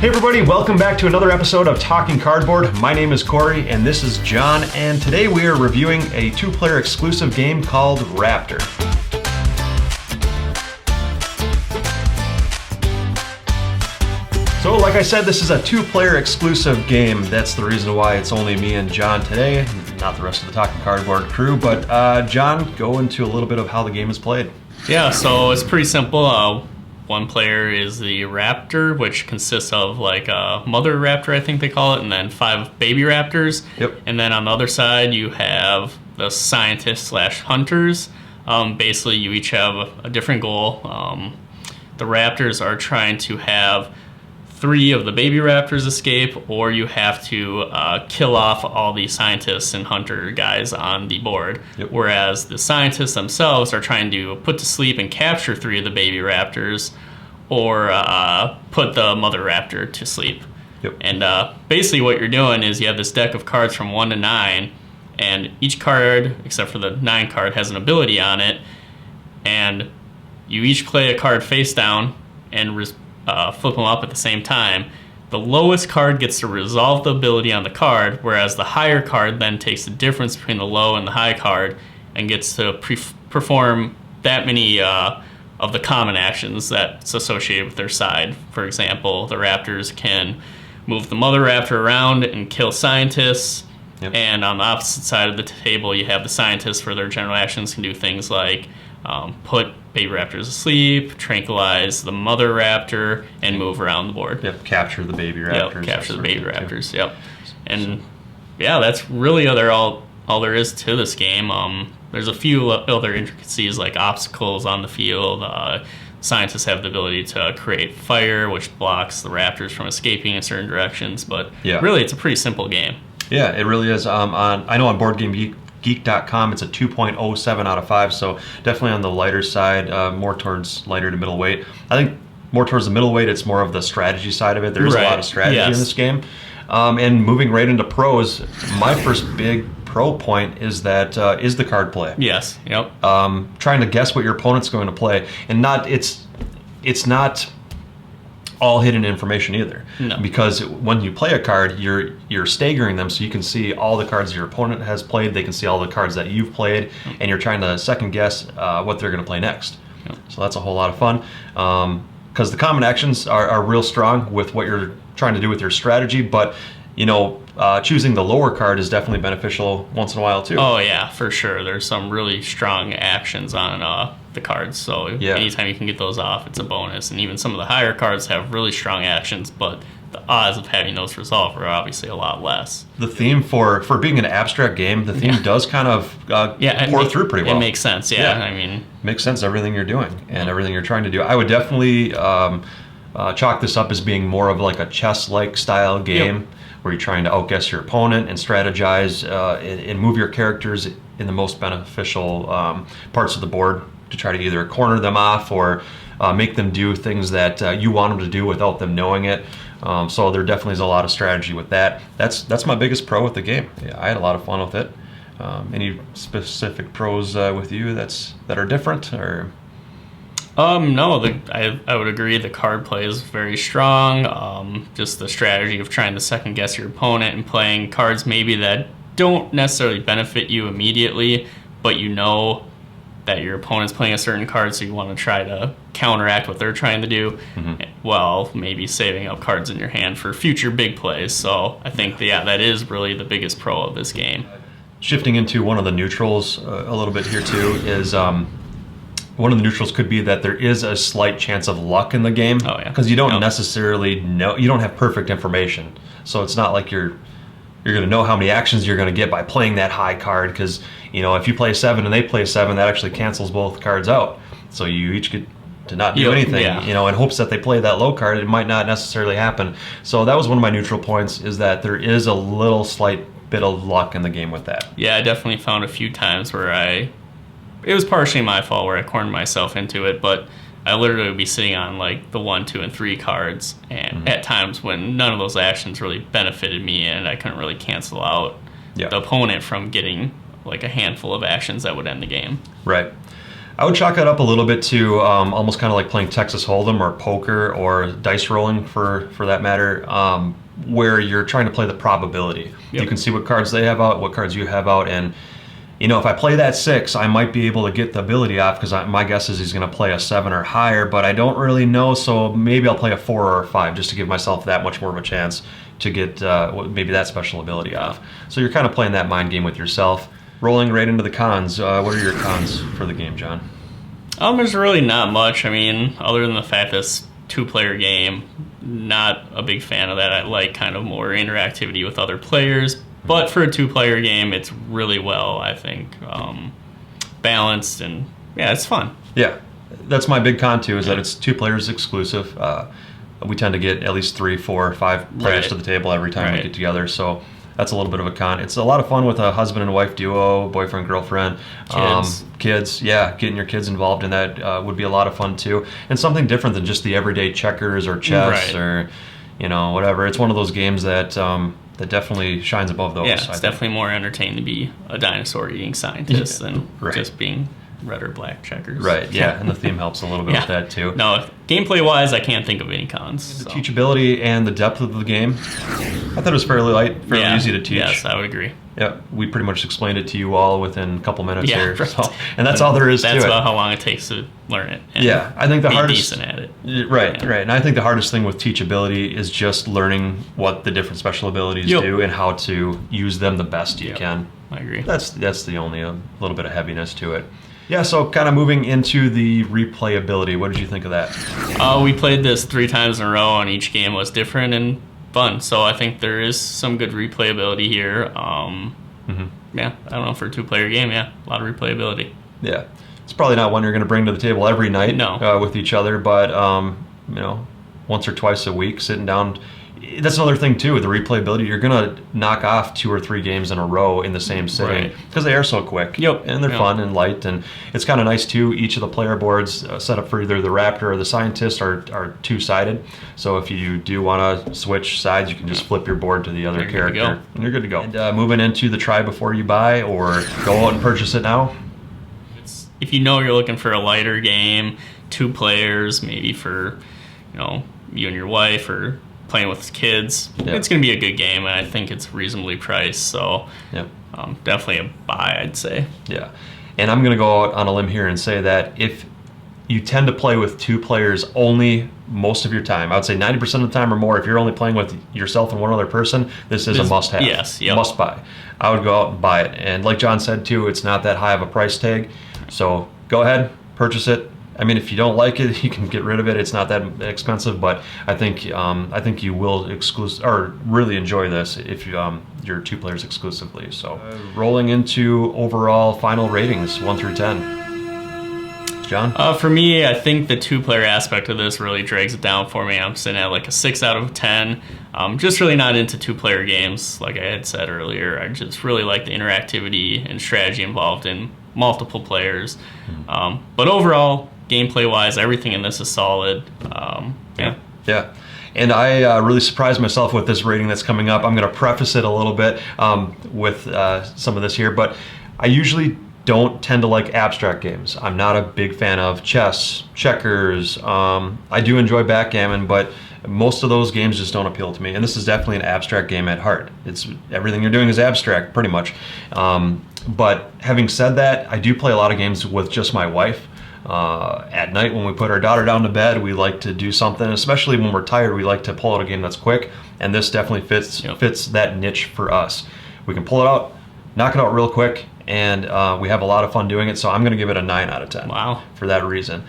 Hey everybody, welcome back to another episode of Talking Cardboard. My name is Cory and this is John, and today we are reviewing a two-player exclusive game called Raptor. So like I said, this is a two-player exclusive game. That's the reason why it's only me and John today, not the rest of the Talking Cardboard crew. But John, go into a little bit of how the game is played. Yeah, so it's pretty simple. One player is the Raptor, which consists of like a mother Raptor, I think they call it, and then 5 baby Raptors. Yep. And then on the other side, you have the scientists slash hunters. Basically, you each have a different goal. The Raptors are trying to have 3 of the baby Raptors escape, or you have to kill off all the scientists and hunter guys on the board. Yep. Whereas the scientists themselves are trying to put to sleep and capture 3 of the baby Raptors, or put the mother Raptor to sleep. Yep. And basically what you're doing is you have this deck of cards from 1 to 9, and each card, except for the 9 card, has an ability on it, and you each play a card face down and flip them up at the same time. The lowest card gets to resolve the ability on the card, whereas the higher card then takes the difference between the low and the high card and gets to perform that many of the common actions that's associated with their side. For example, the Raptors can move the mother Raptor around and kill scientists. Yep. And on the opposite side of the table, you have the scientists for their general actions can do things like put baby Raptors asleep, tranquilize the mother Raptor, and move around the board. Yep, capture the baby Raptors. Yep, capture the baby Raptors, yep. And yeah, that's really all there is to this game. There's a few other intricacies like obstacles on the field. Scientists have the ability to create fire, which blocks the Raptors from escaping in certain directions, but really it's a pretty simple game. Yeah, it really is. I know on BoardGameGeek.com it's a 2.07 out of 5, so definitely on the lighter side, more towards lighter to middleweight. I think more towards the middleweight, it's more of the strategy side of it. There's a lot of strategy in this game. And moving right into pros, my first big pro point is that is the card play. Yes, yep. Trying to guess what your opponent's going to play, and it's not all hidden information either. No. Because when you play a card, you're staggering them so you can see all the cards your opponent has played, they can see all the cards that you've played, and you're trying to second guess what they're going to play next. Yep. So that's a whole lot of fun. Because the common actions are real strong with what you're trying to do with your strategy, but choosing the lower card is definitely beneficial once in a while too. Oh yeah, for sure. There's some really strong actions on the cards, so anytime you can get those off, it's a bonus. And even some of the higher cards have really strong actions, but the odds of having those resolved are obviously a lot less. The theme for being an abstract game, the theme does kind of pour through pretty well. It makes sense, I mean, makes sense, everything you're doing and everything you're trying to do. I would definitely chalk this up as being more of like a chess-like style game where you're trying to outguess your opponent and strategize and move your characters in the most beneficial parts of the board to try to either corner them off or make them do things that you want them to do without them knowing it. So there definitely is a lot of strategy with that. That's my biggest pro with the game. Yeah, I had a lot of fun with it. Any specific pros with you that are different, or? No, I would agree the card play is very strong. Just the strategy of trying to second guess your opponent and playing cards maybe that don't necessarily benefit you immediately, but you know that your opponent's playing a certain card, so you want to try to counteract what they're trying to do, while maybe saving up cards in your hand for future big plays. So I think that is really the biggest pro of this game. Shifting into one of the neutrals a little bit here too is one of the neutrals could be that there is a slight chance of luck in the game. Oh yeah, because you don't necessarily know, you don't have perfect information, so it's not like you're going to know how many actions you're going to get by playing that high card, because if you play 7 and they play 7, that actually cancels both cards out, so you each get to not do anything, in hopes that they play that low card. It might not necessarily happen. So that was one of my neutral points, is that there is a little slight bit of luck in the game with that. Yeah, I definitely found a few times where it was partially my fault where I cornered myself into it, but I literally would be sitting on like the 1, 2, and 3 cards, and at times when none of those actions really benefited me, and I couldn't really cancel out the opponent from getting like a handful of actions that would end the game. Right. I would chalk it up a little bit to almost kind of like playing Texas Hold'em or poker or dice rolling for that matter, where you're trying to play the probability. Yep. You can see what cards they have out, what cards you have out, and you know, if I play that 6, I might be able to get the ability off because my guess is he's going to play a 7 or higher, but I don't really know, so maybe I'll play a 4 or a 5 just to give myself that much more of a chance to get maybe that special ability off. So you're kind of playing that mind game with yourself. Rolling right into the cons, what are your cons for the game, John? There's really not much. I mean, other than the fact that it's 2-player game, not a big fan of that. I like kind of more interactivity with other players. But for a 2-player game, it's really well, I think, balanced, and yeah, it's fun. Yeah, that's my big con too, is that it's 2 players exclusive. We tend to get at least 3, 4, 5 players to the table every time we get together, so that's a little bit of a con. It's a lot of fun with a husband and wife duo, boyfriend, girlfriend, kids. Yeah, getting your kids involved in that would be a lot of fun too, and something different than just the everyday checkers or chess or, you know, whatever. It's one of those games that that definitely shines above those. Yeah, it's definitely more entertaining to be a dinosaur eating scientist than just being red or black checkers. Right, yeah, and the theme helps a little bit with that too. No, gameplay-wise, I can't think of any cons. The teachability and the depth of the game, I thought it was fairly light, fairly easy to teach. Yes, I would agree. Yeah, we pretty much explained it to you all within a couple minutes here. Right. So, and that's all there is to it. That's about how long it takes to learn it. And I think the be hardest, decent at it. Right. And I think the hardest thing with teachability is just learning what the different special abilities do and how to use them the best you can. I agree. That's the only little bit of heaviness to it. Yeah, so kind of moving into the replayability, what did you think of that? We played this 3 times in a row, and each game was different and fun. So I think there is some good replayability here. Yeah, I don't know, for a 2-player game, a lot of replayability. Yeah, it's probably not one you're going to bring to the table every night with each other, but you know, once or twice a week, sitting down. That's another thing too with the replayability. You're gonna knock off 2 or 3 games in a row in the same sitting because they are so quick. And they're fun and light, and it's kind of nice too. Each of the player boards set up for either the Raptor or the Scientist are 2-sided. So if you do want to switch sides, you can just flip your board to the other character, and you're good to go. And moving into the try before you buy, or go out and purchase it now. If you know you're looking for a lighter game, 2 players, maybe for you and your wife, or playing with kids, it's going to be a good game, and I think it's reasonably priced, so definitely a buy, I'd say. Yeah, and I'm going to go out on a limb here and say that if you tend to play with 2 players only most of your time, I would say 90% of the time or more, if you're only playing with yourself and one other person, this is a must-have. Yes, must buy. I would go out and buy it, and like John said too, it's not that high of a price tag, so go ahead, purchase it. I mean, if you don't like it, you can get rid of it. It's not that expensive, but I think you will really enjoy this if you're 2 players exclusively. So, rolling into overall final ratings, 1 through 10. John? For me, I think the 2-player aspect of this really drags it down for me. I'm sitting at like a 6 out of 10. Just really not into 2-player games, like I had said earlier. I just really like the interactivity and strategy involved in multiple players. But overall, gameplay-wise, everything in this is solid. Yeah. And I really surprised myself with this rating that's coming up. I'm going to preface it a little bit with some of this here, but I usually don't tend to like abstract games. I'm not a big fan of chess, checkers. I do enjoy backgammon, but most of those games just don't appeal to me. And this is definitely an abstract game at heart. It's everything you're doing is abstract, pretty much. But having said that, I do play a lot of games with just my wife. At night when we put our daughter down to bed, we like to do something, especially when we're tired, we like to pull out a game that's quick, and this definitely fits that niche for us. We can pull it out, knock it out real quick, and we have a lot of fun doing it, so I'm going to give it a 9 out of 10. Wow. For that reason.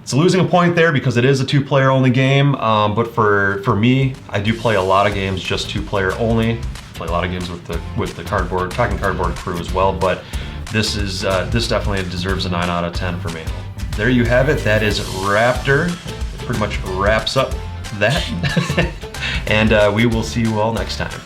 It's losing a point there because it is a 2-player only game, but for me, I do play a lot of games just 2-player only. Play a lot of games with the Talking Cardboard crew as well, but this definitely deserves a 9 out of 10 for me. There you have it. That is Raptor. Pretty much wraps up that. And we will see you all next time.